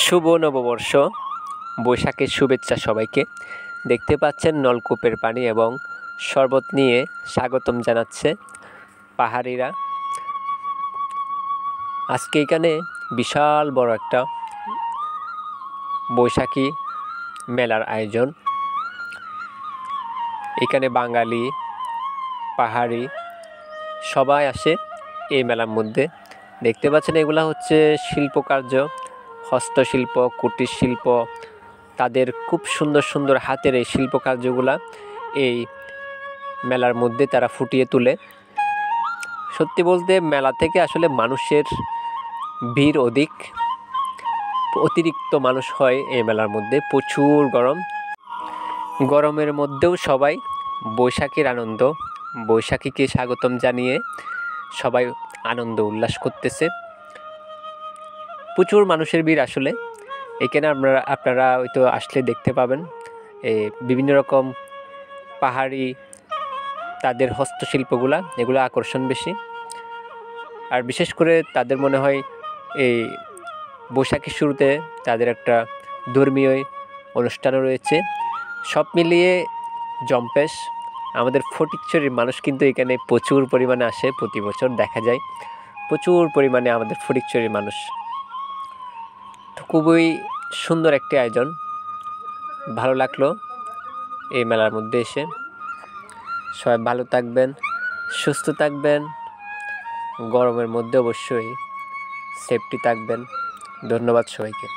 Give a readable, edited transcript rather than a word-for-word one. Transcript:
শুভ নববর্ষ, বৈশাখের শুভেচ্ছা সবাইকে। দেখতে পাচ্ছেন নলকূপের পানি এবং শরবত নিয়ে স্বাগতম জানাচ্ছে পাহাড়িরা। আজকে এখানে বিশাল বড় একটা বৈশাখী মেলার আয়োজন। এখানে বাঙালি, পাহাড়ি সবাই আসে এই মেলার মধ্যে। দেখতে পাচ্ছেন এগুলা হচ্ছে শিল্পকার্য, হস্তশিল্প, কুটির শিল্প। তাদের খুব সুন্দর সুন্দর হাতের এই শিল্পকার্যগুলা এই মেলার মধ্যে তারা ফুটিয়ে তোলে। সত্যি বলতে মেলা থেকে আসলে মানুষের ভিড় অতিরিক্ত মানুষ হয় এই মেলার মধ্যে। প্রচুর গরমের মধ্যেও সবাই বৈশাখীর আনন্দ, বৈশাখীকে স্বাগতম জানিয়ে সবাই আনন্দ উল্লাস করতেছে। প্রচুর মানুষের ভিড় আসলে এখানে। আপনারা হয়তো আসলে দেখতে পাবেন বিভিন্ন রকম পাহাড়ি তাদের হস্তশিল্পগুলা, এগুলো আকর্ষণ বেশি। আর বিশেষ করে তাদের মনে হয় এই বৈশাখীর শুরুতে তাদের একটা ধর্মীয় অনুষ্ঠানও রয়েছে। সব মিলিয়ে জম্পেশ। আমাদের ফটিকছড়ির মানুষ কিন্তু এখানে প্রচুর পরিমাণে আসে, প্রতি বছর দেখা যায় প্রচুর পরিমাণে আমাদের ফটিকছড়ির মানুষ। তো খুবই সুন্দর একটি আয়োজন, ভালো লাগলো এই মেলার মধ্যে এসে। সবাই ভালো থাকবেন, সুস্থ থাকবেন, গরমের মধ্যে অবশ্যই সেফটি থাকবেন। ধন্যবাদ সবাইকে।